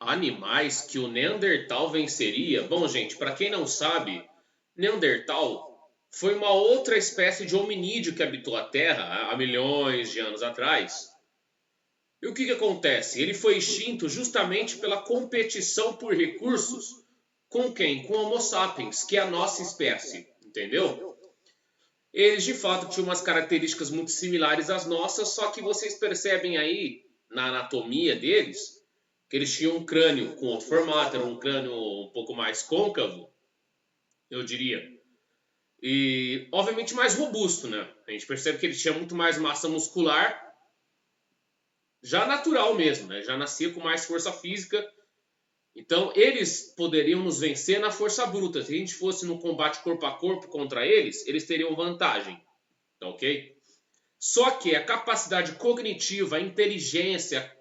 Animais que o Neandertal venceria? Bom, gente, para quem não sabe, Neandertal foi uma outra espécie de hominídeo que habitou a Terra há milhões de anos atrás. E o que acontece? Ele foi extinto justamente pela competição por recursos com quem? Com Homo sapiens, que é a nossa espécie, entendeu? Eles de fato tinham umas características muito similares às nossas, só que vocês percebem aí na anatomia deles que eles tinham um crânio com outro formato, era um crânio um pouco mais côncavo, eu diria. E obviamente mais robusto, né? A gente percebe que ele tinha muito mais massa muscular, já natural mesmo, né? Já nascia com mais força física. Então eles poderiam nos vencer na força bruta. Se a gente fosse no combate corpo a corpo contra eles, eles teriam vantagem. Tá ok? Só que a capacidade cognitiva, a inteligência,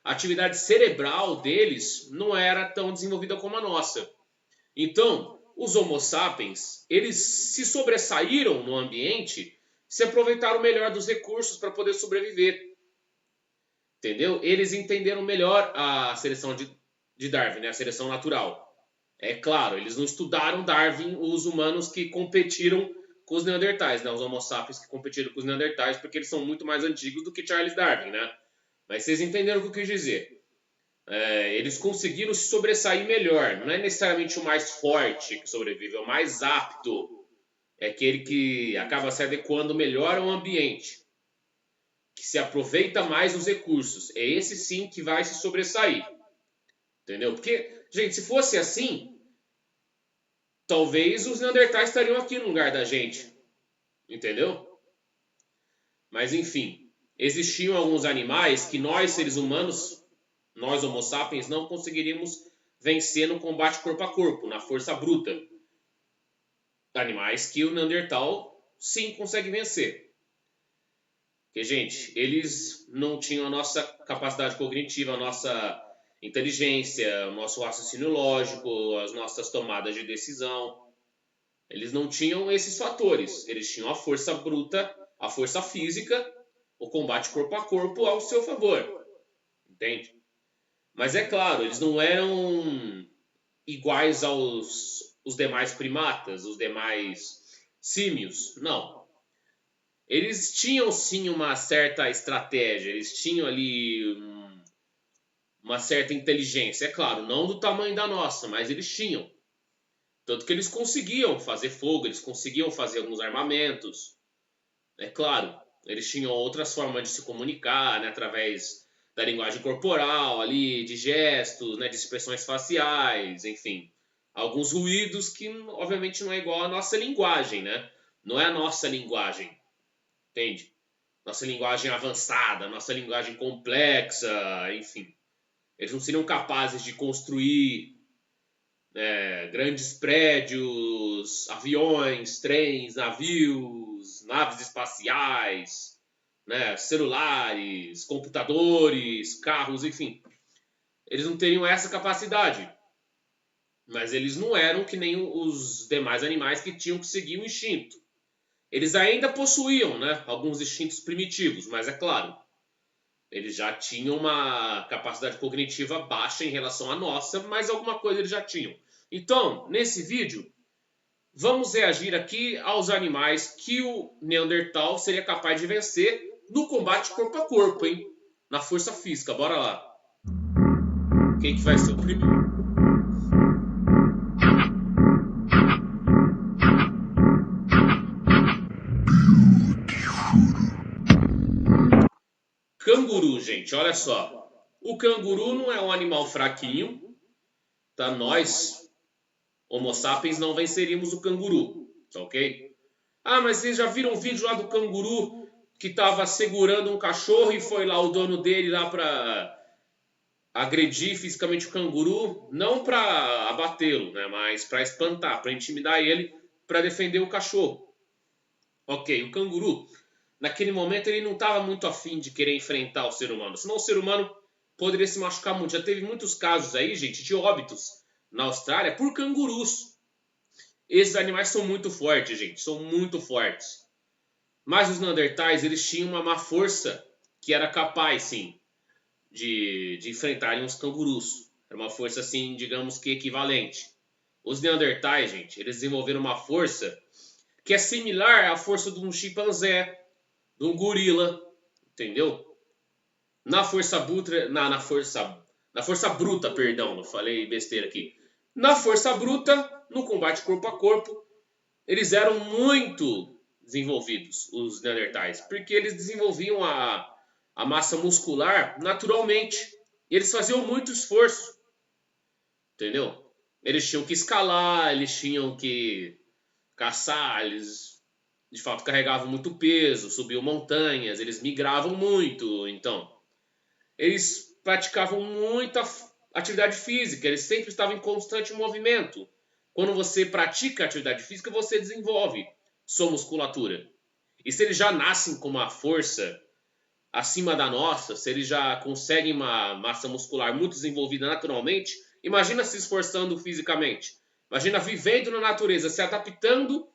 a atividade cerebral deles não era tão desenvolvida como a nossa. Então, os Homo sapiens, eles se sobressaíram no ambiente, se aproveitaram melhor dos recursos para poder sobreviver. Entendeu? Eles entenderam melhor a seleção de Darwin, né? A seleção natural. É claro, eles não estudaram Darwin, os humanos que competiram com os Neandertais, né? Os Homo sapiens que competiram com os Neandertais, porque eles são muito mais antigos do que Charles Darwin, né? Mas vocês entenderam o que eu quis dizer. Eles conseguiram se sobressair melhor. Não é necessariamente o mais forte que sobrevive, é o mais apto. É aquele que acaba se adequando melhor ao ambiente, que se aproveita mais dos recursos. É esse sim que vai se sobressair. Entendeu? Porque, gente, se fosse assim, talvez os Neandertais estariam aqui no lugar da gente. Entendeu? Mas enfim, existiam alguns animais que nós, seres humanos, nós Homo sapiens, não conseguiríamos vencer no combate corpo a corpo, na força bruta. Animais que o Neandertal sim consegue vencer. Porque, gente, eles não tinham a nossa capacidade cognitiva, a nossa inteligência, o nosso raciocínio lógico, as nossas tomadas de decisão. Eles não tinham esses fatores. Eles tinham a força bruta, a força física, o combate corpo a corpo ao seu favor. Entende? Mas é claro, eles não eram iguais aos os demais primatas, os demais símios. Não. Eles tinham sim uma certa estratégia, eles tinham ali uma certa inteligência. É claro, não do tamanho da nossa, mas eles tinham. Tanto que eles conseguiam fazer fogo, eles conseguiam fazer alguns armamentos. É claro, eles tinham outras formas de se comunicar, né, através da linguagem corporal, ali, de gestos, né, de expressões faciais, enfim. Alguns ruídos que, obviamente, não é igual à nossa linguagem, né? Não é a nossa linguagem, entende? Nossa linguagem avançada, nossa linguagem complexa, enfim. Eles não seriam capazes de construir grandes prédios, aviões, trens, navios, naves espaciais, né, celulares, computadores, carros, enfim. Eles não teriam essa capacidade. Mas eles não eram que nem os demais animais que tinham que seguir o instinto. Eles ainda possuíam, né, alguns instintos primitivos, mas é claro, eles já tinham uma capacidade cognitiva baixa em relação à nossa, mas alguma coisa eles já tinham. Então, nesse vídeo, vamos reagir aqui aos animais que o Neandertal seria capaz de vencer no combate corpo a corpo, hein? Na força física. Bora lá. Quem que vai ser o primeiro? Canguru, gente, olha só. O canguru não é um animal fraquinho, tá? Nós, Homo sapiens, não venceríamos o canguru, tá ok? Ah, mas vocês já viram um vídeo lá do canguru que estava segurando um cachorro e foi lá o dono dele lá para agredir fisicamente o canguru, não para abatê-lo, né, mas para espantar, para intimidar ele, para defender o cachorro. Ok, o canguru, naquele momento, ele não estava muito afim de querer enfrentar o ser humano, senão o ser humano poderia se machucar muito. Já teve muitos casos aí, gente, de óbitos na Austrália por cangurus. Esses animais são muito fortes, gente, são muito fortes. Mas os Neandertais, eles tinham uma má força que era capaz, sim, de enfrentarem os cangurus. Era uma força, assim, digamos que equivalente. Os Neandertais, gente, eles desenvolveram uma força que é similar à força de um chimpanzé, de um gorila, entendeu? Na força bruta, na força bruta, perdão, não falei besteira aqui. Na força bruta, no combate corpo a corpo, eles eram muito desenvolvidos, os Neandertais, porque eles desenvolviam a massa muscular naturalmente. E eles faziam muito esforço, entendeu? Eles tinham que escalar, eles tinham que caçar, eles de fato carregavam muito peso, subiam montanhas, eles migravam muito, então eles praticavam muita atividade física, eles sempre estavam em constante movimento. Quando você pratica atividade física, você desenvolve sua musculatura. E se eles já nascem com uma força acima da nossa, se eles já conseguem uma massa muscular muito desenvolvida naturalmente, imagina se esforçando fisicamente. Imagina vivendo na natureza, se adaptando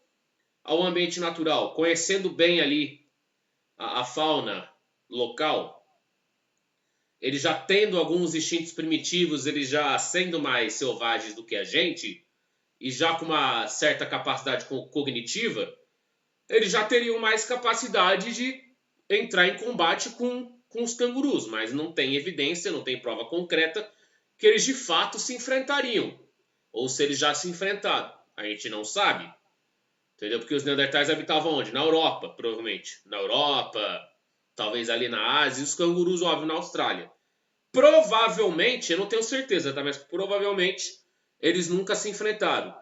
ao ambiente natural, conhecendo bem ali a fauna local, eles já tendo alguns instintos primitivos, eles já sendo mais selvagens do que a gente, e já com uma certa capacidade cognitiva, eles já teriam mais capacidade de entrar em combate com os cangurus, mas não tem evidência, não tem prova concreta que eles de fato se enfrentariam. Ou se eles já se enfrentaram. A gente não sabe. Entendeu? Porque os Neandertais habitavam onde? Na Europa, provavelmente. Na Europa, talvez ali na Ásia, e os cangurus, óbvio, na Austrália. Provavelmente, eu não tenho certeza, tá? Mas provavelmente eles nunca se enfrentaram.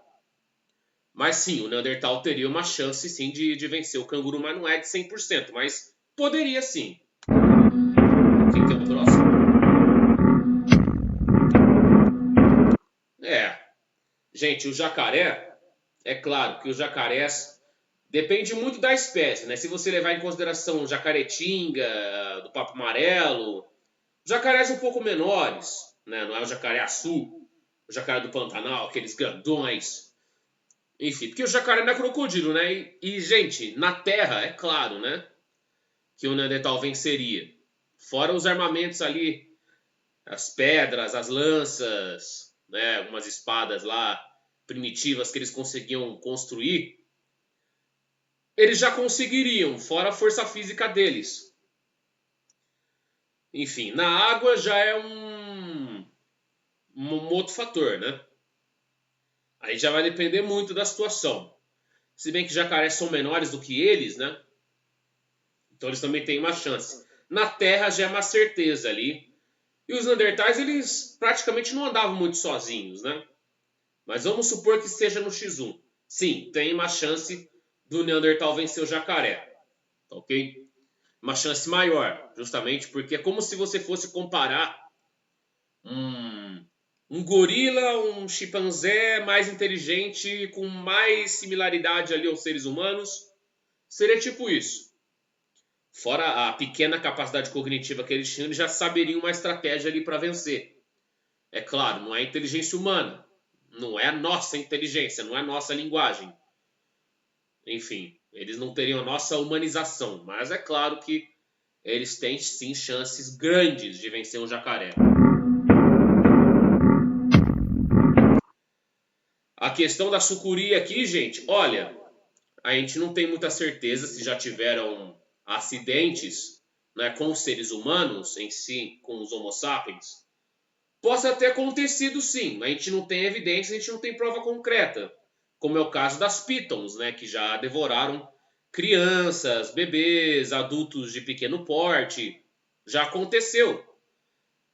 Mas sim, o Neandertal teria uma chance sim de vencer o canguru, mas não é de 100%, mas poderia sim. Quem que é o próximo? Gente, o jacaré, é claro que os jacarés depende muito da espécie, né? Se você levar em consideração o jacaretinga, do papo amarelo, jacarés um pouco menores, né? Não é o jacaré-açu, o jacaré do Pantanal, aqueles grandões. Enfim, porque o jacaré não é crocodilo, né? Gente, na terra, é claro, né? Que o Neandertal venceria. Fora os armamentos ali, as pedras, as lanças, né? Algumas espadas lá primitivas que eles conseguiam construir, eles já conseguiriam, fora a força física deles. Enfim, na água já é um outro fator, né? Aí já vai depender muito da situação. Se bem que jacarés são menores do que eles, né? Então eles também têm uma chance. Na terra já é uma certeza ali. E os Neandertais, eles praticamente não andavam muito sozinhos, né? Mas vamos supor que seja no X1. Sim, tem uma chance do Neandertal vencer o jacaré. Tá ok? Uma chance maior, justamente porque é como se você fosse comparar um, um gorila, um chimpanzé mais inteligente, com mais similaridade ali aos seres humanos. Seria tipo isso. Fora a pequena capacidade cognitiva que eles tinham, eles já saberiam uma estratégia ali para vencer. É claro, não é inteligência humana. Não é a nossa inteligência, não é a nossa linguagem. Enfim, eles não teriam a nossa humanização. Mas é claro que eles têm sim chances grandes de vencer um jacaré. A questão da sucuri aqui, gente, olha, a gente não tem muita certeza se já tiveram acidentes, né, com os seres humanos em si, com os Homo sapiens. Possa ter acontecido sim, mas a gente não tem evidência, a gente não tem prova concreta. Como é o caso das pitons, né, que já devoraram crianças, bebês, adultos de pequeno porte. Já aconteceu.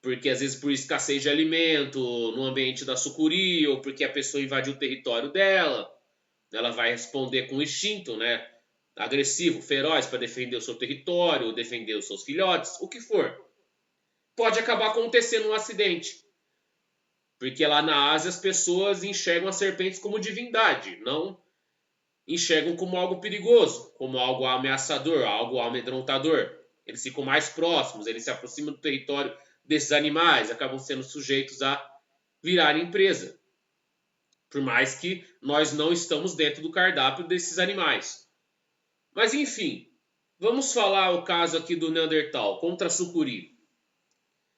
Porque às vezes por escassez de alimento no ambiente da sucuri, ou porque a pessoa invadiu o território dela, ela vai responder com instinto, né? Agressivo, feroz para defender o seu território, defender os seus filhotes, o que for. Pode acabar acontecendo um acidente. Porque lá na Ásia as pessoas enxergam as serpentes como divindade, não enxergam como algo perigoso, como algo ameaçador, algo amedrontador. Eles ficam mais próximos, eles se aproximam do território desses animais, acabam sendo sujeitos a virarem presa. Por mais que nós não estamos dentro do cardápio desses animais. Mas enfim, vamos falar o caso aqui do Neandertal contra a sucuri.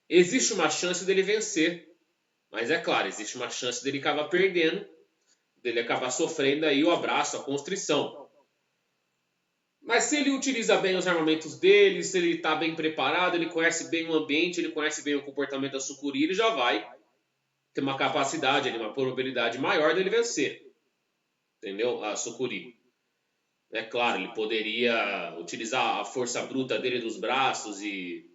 existe uma chance dele vencer. Mas é claro, existe uma chance dele acabar perdendo, dele acabar sofrendo aí o abraço, a constrição. Mas se ele utiliza bem os armamentos dele, se ele está bem preparado, ele conhece bem o ambiente, ele conhece bem o comportamento da sucuri, ele já vai ter uma capacidade, uma probabilidade maior dele vencer. Entendeu? A sucuri. É claro, ele poderia utilizar a força bruta dele dos braços e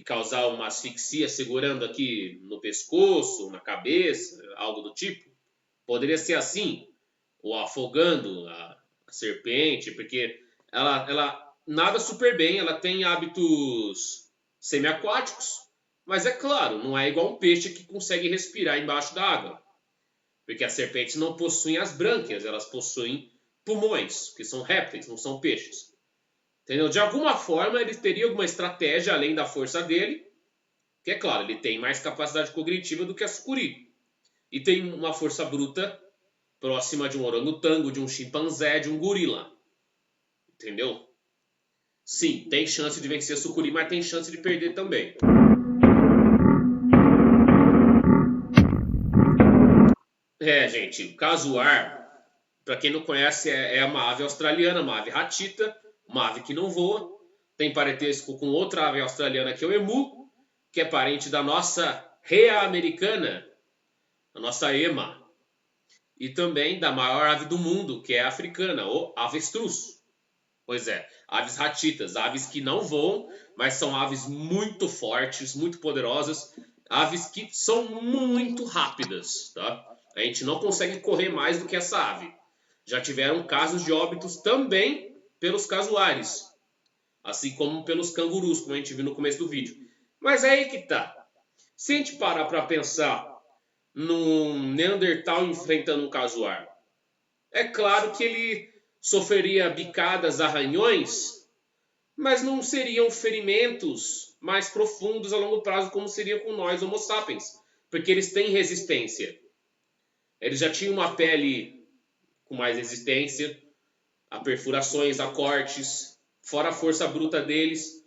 causar uma asfixia segurando aqui no pescoço, na cabeça, algo do tipo. Poderia ser assim, ou afogando a serpente, porque ela nada super bem, ela tem hábitos semiaquáticos, mas é claro, não é igual um peixe que consegue respirar embaixo da água, porque as serpentes não possuem as brânquias, elas possuem pulmões, que são répteis, não são peixes. Entendeu? De alguma forma, ele teria alguma estratégia além da força dele, que é claro, ele tem mais capacidade cognitiva do que a sucuri. E tem uma força bruta próxima de um orangotango, de um chimpanzé, de um gorila. Entendeu? Sim, tem chance de vencer a sucuri, mas tem chance de perder também. É, gente, o casuar, para quem não conhece, é uma ave australiana, uma ave ratita, uma ave que não voa. Tem parentesco com outra ave australiana que é o emu, que é parente da nossa rea americana, a nossa ema. E também da maior ave do mundo, que é a africana, o avestruz. Pois é, aves ratitas, aves que não voam, mas são aves muito fortes, muito poderosas, aves que são muito rápidas, tá? A gente não consegue correr mais do que essa ave. Já tiveram casos de óbitos também pelos casuares, assim como pelos cangurus, como a gente viu no começo do vídeo. Mas é aí que tá. Se a gente parar para pensar num Neandertal enfrentando um casuar, é claro que ele sofreria bicadas, arranhões, mas não seriam ferimentos mais profundos a longo prazo como seria com nós, Homo sapiens, porque eles têm resistência. Eles já tinham uma pele com mais resistência a perfurações, a cortes, fora a força bruta deles.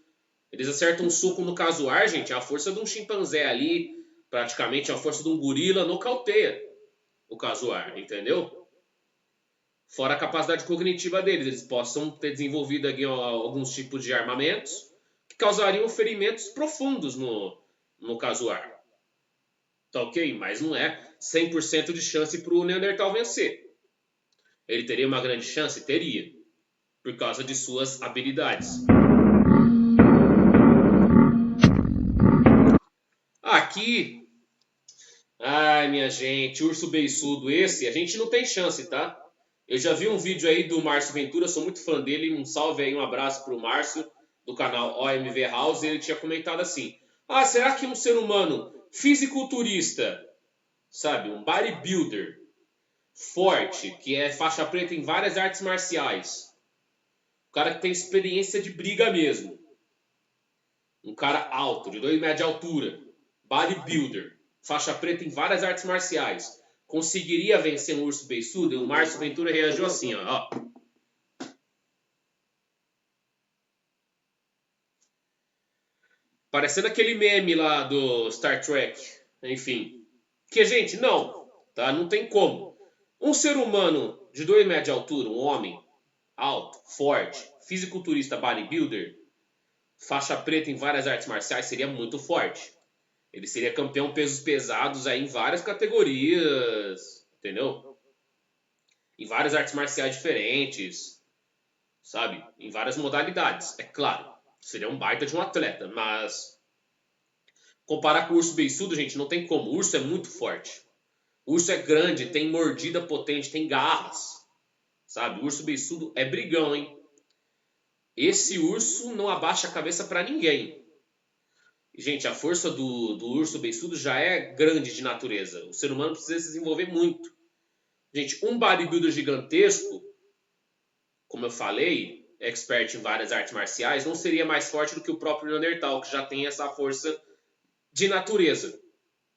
Eles acertam um soco no casuar, gente, a força de um chimpanzé ali, praticamente a força de um gorila, nocauteia o casuar, entendeu? Fora a capacidade cognitiva deles, eles possam ter desenvolvido aqui alguns tipos de armamentos que causariam ferimentos profundos no casuar. Tá ok? Mas não é 100% de chance para o Neandertal vencer. Ele teria uma grande chance? Teria, por causa de suas habilidades. Aqui, ai minha gente, urso beiçudo esse, a gente não tem chance, tá? Eu já vi um vídeo aí do Márcio Ventura, sou muito fã dele, um salve aí, um abraço pro Márcio, do canal OMV House, ele tinha comentado assim, ah, será que um ser humano fisiculturista, sabe, um bodybuilder, forte, que é faixa preta em várias artes marciais, um cara que tem experiência de briga mesmo, um cara alto, de 2 metros de altura, bodybuilder, faixa preta em várias artes marciais, conseguiria vencer um urso beiçudo? E o Márcio Ventura reagiu assim, ó. Parecendo aquele meme lá do Star Trek. Enfim. Que, gente, não. Tá? Não tem como. Um ser humano de 2 metros de altura, um homem alto, forte, fisiculturista bodybuilder, faixa preta em várias artes marciais, seria muito forte. Ele seria campeão pesos pesados aí em várias categorias, entendeu? Em várias artes marciais diferentes, sabe? Em várias modalidades, é claro. Seria um baita de um atleta, mas comparar com o urso beiçudo, gente, não tem como. O urso é muito forte. O urso é grande, tem mordida potente, tem garras, sabe? O urso beiçudo é brigão, hein? Esse urso não abaixa a cabeça para ninguém. Gente, a força do urso beiçudo já é grande de natureza. O ser humano precisa se desenvolver muito. Gente, um bodybuilder gigantesco, como eu falei, expert em várias artes marciais, não seria mais forte do que o próprio Neandertal, que já tem essa força de natureza.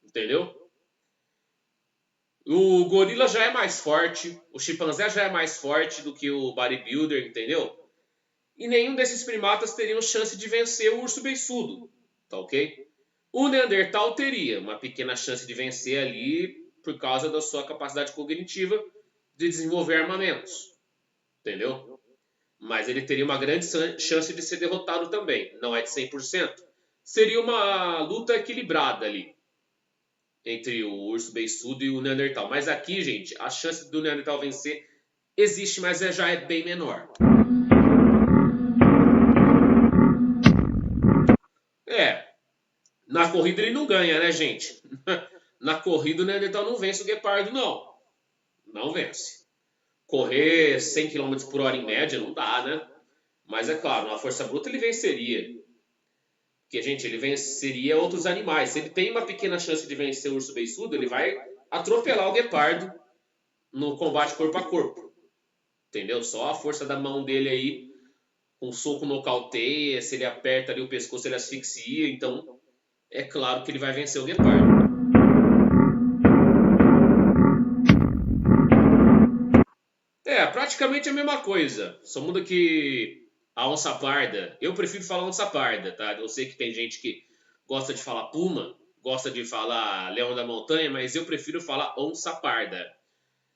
Entendeu? O gorila já é mais forte, o chimpanzé já é mais forte do que o bodybuilder, entendeu? E nenhum desses primatas teriam chance de vencer o urso beiçudo, tá ok? O Neandertal teria uma pequena chance de vencer ali por causa da sua capacidade cognitiva de desenvolver armamentos, entendeu? Mas ele teria uma grande chance de ser derrotado também. Não é de 100%. Seria uma luta equilibrada ali entre o urso beiçudo e o Neandertal. Mas aqui, gente, a chance do Neandertal vencer existe, mas já é bem menor. Na corrida ele não ganha, né, gente? Na corrida o Neandertal não vence o guepardo, não. Não vence. Correr 100 km por hora em média não dá, né? Mas é claro, na força bruta ele venceria. Porque, gente, ele venceria outros animais. Se ele tem uma pequena chance de vencer o urso beiçudo, ele vai atropelar o guepardo no combate corpo a corpo. Entendeu? Só a força da mão dele aí, com um soco nocauteia, se ele aperta ali o pescoço, ele asfixia. Então, é claro que ele vai vencer o guepardo. É, praticamente a mesma coisa. Só muda que a onça parda, eu prefiro falar onça parda, tá? Eu sei que tem gente que gosta de falar puma, gosta de falar leão da montanha, mas eu prefiro falar onça parda.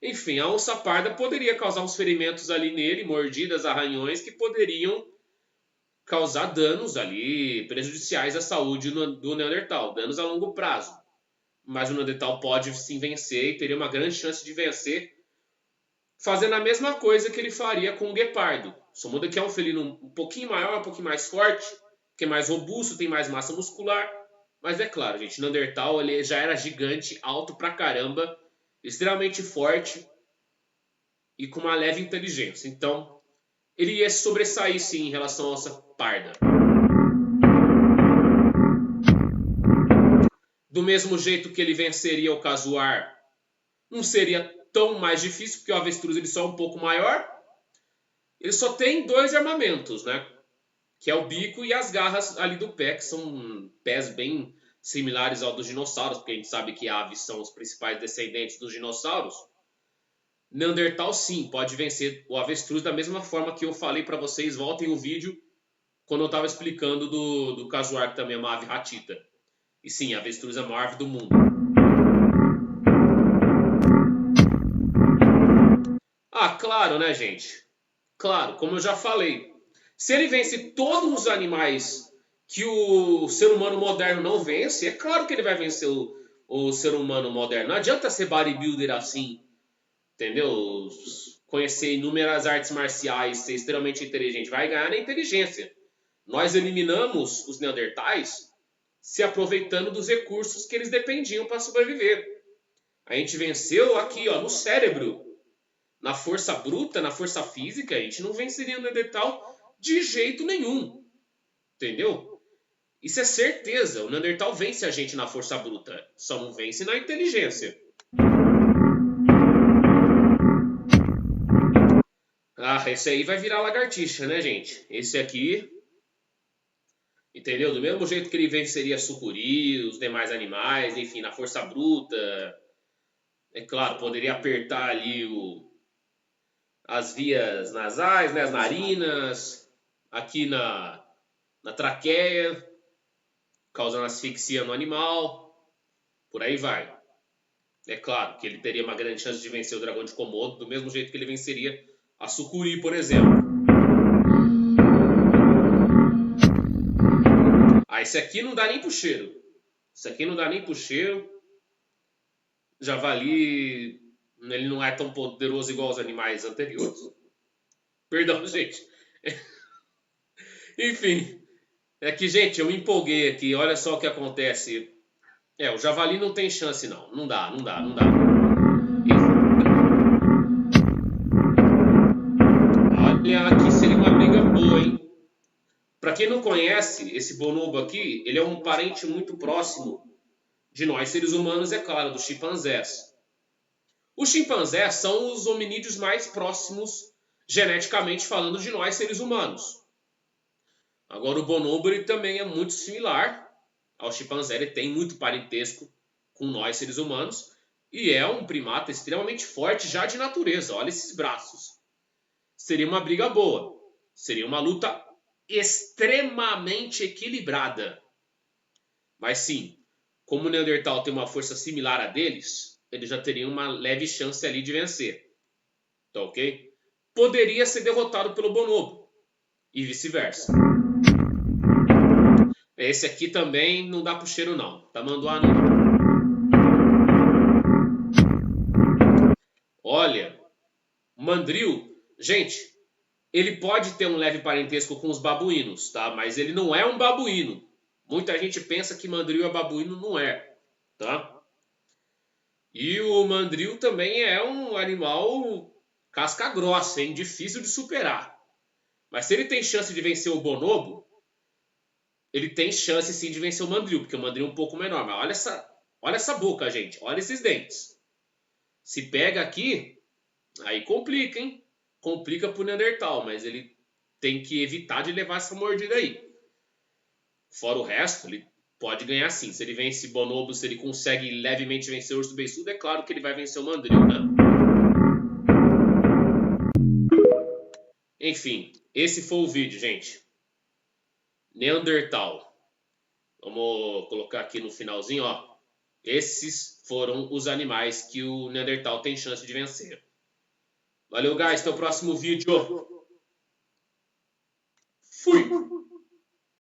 Enfim, a onça parda poderia causar uns ferimentos ali nele, mordidas, arranhões, que poderiam causar danos ali prejudiciais à saúde do Neandertal, danos a longo prazo. Mas o Neandertal pode sim vencer e teria uma grande chance de vencer fazendo a mesma coisa que ele faria com o guepardo. Só muda que é um felino um pouquinho maior, um pouquinho mais forte, que é mais robusto, tem mais massa muscular. Mas é claro, gente, o Neandertal ele já era gigante, alto pra caramba, extremamente forte e com uma leve inteligência. Então, ele ia se sobressair sim em relação à onça parda. Do mesmo jeito que ele venceria o casuar, não seria tão mais difícil, porque o avestruz ele só é um pouco maior. Ele só tem dois armamentos, né? Que é o bico e as garras ali do pé, que são pés bem similares ao dos dinossauros, porque a gente sabe que aves são os principais descendentes dos dinossauros. Neandertal, sim, pode vencer o avestruz da mesma forma que eu falei para vocês. Voltem o vídeo quando eu estava explicando do casuar, que também é uma ave ratita. E sim, a avestruz é a maior ave do mundo. Ah, claro, né, gente? Claro, como eu já falei. Se ele vence todos os animais que o ser humano moderno não vence, é claro que ele vai vencer o ser humano moderno. Não adianta ser bodybuilder assim, entendeu? Conhecer inúmeras artes marciais, ser extremamente inteligente. Vai ganhar na inteligência. Nós eliminamos os neandertais se aproveitando dos recursos que eles dependiam para sobreviver. A gente venceu aqui, ó, no cérebro. Na força bruta, na força física, a gente não venceria o Neandertal de jeito nenhum. Entendeu? Isso é certeza. O Neandertal vence a gente na força bruta. Só não vence na inteligência. Ah, esse aí vai virar lagartixa, né, gente? Esse aqui, entendeu? Do mesmo jeito que ele venceria a sucuri, os demais animais, enfim, na força bruta. É claro, poderia apertar ali as vias nasais, né, as narinas, aqui na traqueia, causando asfixia no animal, por aí vai. É claro que ele teria uma grande chance de vencer o dragão de Komodo, do mesmo jeito que ele venceria a sucuri, por exemplo. Ah, esse aqui não dá nem pro cheiro. Esse aqui não dá nem pro cheiro. Javali, ele não é tão poderoso igual os animais anteriores. Perdão, gente. Enfim, é que, gente, eu me empolguei aqui. Olha só o que acontece. O javali não tem chance, não. Não dá. Olha, aqui seria uma briga boa, hein? Pra quem não conhece, esse bonobo aqui, ele é um parente muito próximo de nós, seres humanos, é claro, dos chimpanzés. Os chimpanzés são os hominídeos mais próximos, geneticamente falando, de nós, seres humanos. Agora, o bonobo ele também é muito similar ao chimpanzé, ele tem muito parentesco com nós, seres humanos, e é um primata extremamente forte já de natureza. Olha esses braços. Seria uma briga boa. Seria uma luta extremamente equilibrada. Mas sim, como o Neandertal tem uma força similar a deles, ele já teria uma leve chance ali de vencer. Tá ok? Poderia ser derrotado pelo bonobo. E vice-versa. Esse aqui também não dá pro cheiro não. Tamanduá não dá. Olha, mandril, gente, ele pode ter um leve parentesco com os babuínos, tá? Mas ele não é um babuíno. Muita gente pensa que mandril é babuíno, não é, tá? E o mandril também é um animal casca grossa, hein? Difícil de superar. Mas se ele tem chance de vencer o bonobo, ele tem chance sim de vencer o mandril, porque o mandril é um pouco menor. Mas olha essa boca, gente. Olha esses dentes. Se pega aqui, aí complica, hein? Complica pro Neandertal, mas ele tem que evitar de levar essa mordida aí. Fora o resto, ele pode ganhar sim. Se ele vence bonobo, se ele consegue levemente vencer o urso beiçudo, é claro que ele vai vencer o mandril, né? Enfim, esse foi o vídeo, gente. Neandertal. Vamos colocar aqui no finalzinho, ó. Esses foram os animais que o Neandertal tem chance de vencer. Valeu, guys. Até o próximo vídeo. Fui!